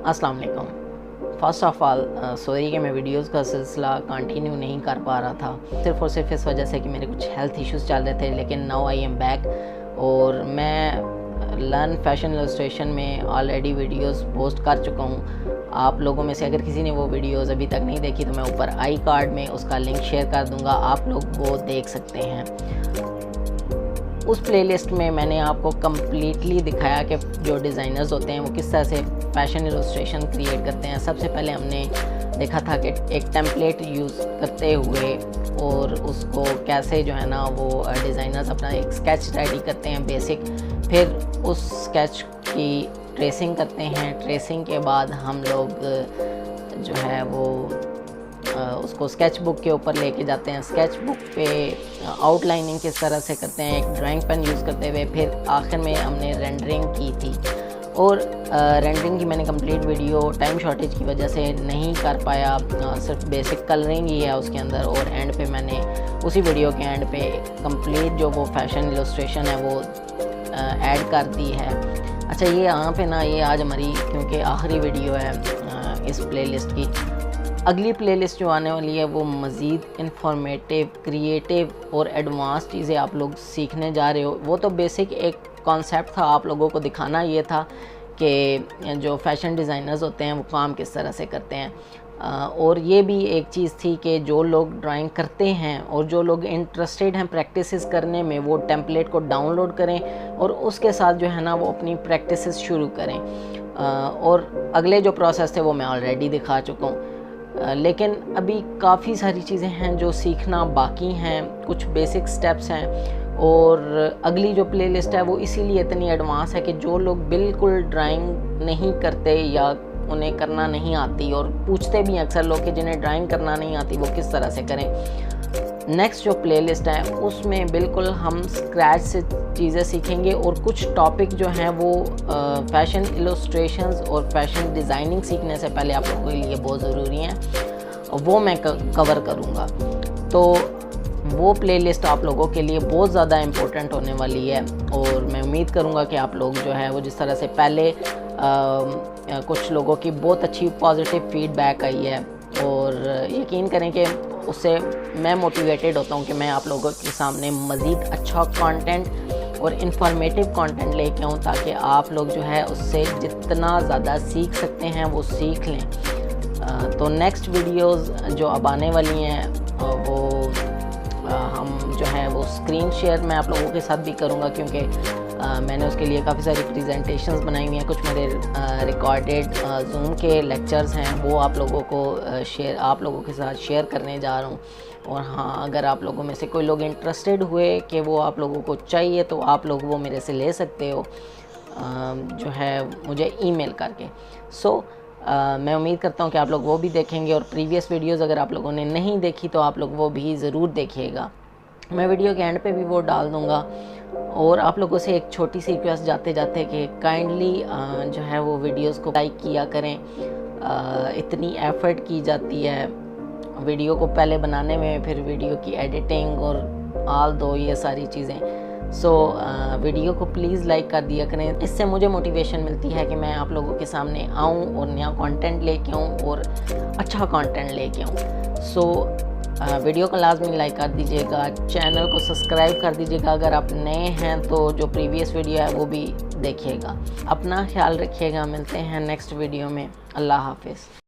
अस्सलाम वालेकुम। First of all sorry कि मैं वीडियोस का सिलसिला कंटिन्यू नहीं कर पा रहा था, सिर्फ़ और सिर्फ इस वजह से कि मेरे कुछ हेल्थ इश्यूज़ चल रहे थे। लेकिन नाउ आई एम बैक और मैं लर्न फैशन इलस्ट्रेशन में ऑलरेडी वीडियोस पोस्ट कर चुका हूँ। आप लोगों में से अगर किसी ने वो वीडियोस अभी तक नहीं देखी तो मैं ऊपर आई कार्ड में उसका लिंक शेयर कर दूँगा, आप लोग वो देख सकते हैं। उस प्लेलिस्ट में मैंने आपको कम्प्लीटली दिखाया कि जो डिज़ाइनर्स होते हैं वो किस तरह से फैशन इलस्ट्रेशन क्रिएट करते हैं। सबसे पहले हमने देखा था कि एक टेम्पलेट यूज़ करते हुए और उसको कैसे जो है ना वो डिज़ाइनर्स अपना एक स्केच रेडी करते हैं बेसिक, फिर उस स्केच की ट्रेसिंग करते हैं। ट्रेसिंग के बाद हम लोग जो है वो उसको स्केच बुक के ऊपर लेके जाते हैं। स्केच बुक पे आउटलाइनिंग किस तरह से करते हैं, एक ड्राइंग पेन यूज़ करते हुए, फिर आखिर में हमने रेंडरिंग की थी। और रेंडरिंग की मैंने कंप्लीट वीडियो टाइम शॉर्टेज की वजह से नहीं कर पाया, सिर्फ बेसिक कलरिंग ही है उसके अंदर। और एंड पे मैंने उसी वीडियो के एंड पे कंप्लीट जो वो फैशन इलस्ट्रेशन है वो ऐड कर दी है। अच्छा, ये यहाँ पे ना ये आज हमारी क्योंकि आखिरी वीडियो है इस प्लेलिस्ट की। अगली प्लेलिस्ट जो आने वाली है वो मज़ीद इंफॉर्मेटिव, क्रिएटिव और एडवांस चीज़ें आप लोग सीखने जा रहे हो। वो तो बेसिक एक कॉन्सेप्ट था, आप लोगों को दिखाना ये था कि जो फैशन डिज़ाइनर्स होते हैं वो काम किस तरह से करते हैं। और ये भी एक चीज़ थी कि जो लोग ड्राइंग करते हैं और जो लोग इंटरेस्टेड हैं प्रैक्टिसेस करने में, वो टेम्पलेट को डाउनलोड करें और उसके साथ जो है ना वो अपनी प्रैक्टिसेस शुरू करें। और अगले जो प्रोसेस थे वो मैं ऑलरेडी दिखा चुका हूँ। लेकिन अभी काफ़ी सारी चीज़ें हैं जो सीखना बाकी हैं, कुछ बेसिक स्टेप्स हैं। और अगली जो प्लेलिस्ट है वो इसीलिए इतनी एडवांस है कि जो लोग बिल्कुल ड्राइंग नहीं करते या उन्हें करना नहीं आती, और पूछते भी अक्सर लोग कि जिन्हें ड्राइंग करना नहीं आती वो किस तरह से करें। नेक्स्ट जो प्लेलिस्ट है उसमें बिल्कुल हम स्क्रैच से चीज़ें सीखेंगे और कुछ टॉपिक जो हैं वो फैशन इलस्ट्रेशंस और फैशन डिज़ाइनिंग सीखने से पहले आप लोगों के लिए बहुत ज़रूरी हैं, वो मैं कवर करूँगा। तो वो प्लेलिस्ट आप लोगों के लिए बहुत ज़्यादा इम्पोर्टेंट होने वाली है। और मैं उम्मीद करूँगा कि आप लोग जो है वो जिस तरह से पहले कुछ लोगों की बहुत अच्छी पॉजिटिव फीडबैक आई है, और यकीन करें कि उससे मैं मोटिवेटेड होता हूँ कि मैं आप लोगों के सामने मज़ीद अच्छा कंटेंट और इन्फॉर्मेटिव कंटेंट लेके आऊँ, ताकि आप लोग जो है उससे जितना ज़्यादा सीख सकते हैं वो सीख लें। तो नेक्स्ट वीडियोस जो अब आने वाली हैं वो हम जो है वो स्क्रीन शेयर मैं आप लोगों के साथ भी करूँगा, क्योंकि मैंने उसके लिए काफ़ी सारी प्रेजेंटेशंस बनाई हुई हैं। कुछ मेरे रिकॉर्डेड जूम के लेक्चर्स हैं वो आप लोगों के साथ शेयर करने जा रहा हूँ। और हाँ, अगर आप लोगों में से कोई लोग इंटरेस्टेड हुए कि वो आप लोगों को चाहिए तो आप लोग वो मेरे से ले सकते हो जो है मुझे ईमेल करके। मैं उम्मीद करता हूँ कि आप लोग वो भी देखेंगे, और प्रीवियस वीडियोज़ अगर आप लोगों ने नहीं देखी तो आप लोग वो भी ज़रूर देखिएगा। मैं वीडियो के एंड पे भी वो डाल दूँगा। और आप लोगों से एक छोटी सी रिक्वेस्ट जाते जाते कि काइंडली जो है वो वीडियोस को लाइक किया करें। इतनी एफ़र्ट की जाती है वीडियो को पहले बनाने में, फिर वीडियो की एडिटिंग और ऑल दो ये सारी चीज़ें। वीडियो को प्लीज़ लाइक कर दिया करें, इससे मुझे मोटिवेशन मिलती है कि मैं आप लोगों के सामने आऊँ और नया कंटेंट लेके आऊँ और अच्छा कंटेंट लेके आऊँ। वीडियो को लाजमी लाइक कर दीजिएगा, चैनल को सब्सक्राइब कर दीजिएगा अगर आप नए हैं तो जो प्रीवियस वीडियो है वो भी देखिएगा। अपना ख्याल रखिएगा, मिलते हैं नेक्स्ट वीडियो में। अल्लाह हाफिज़।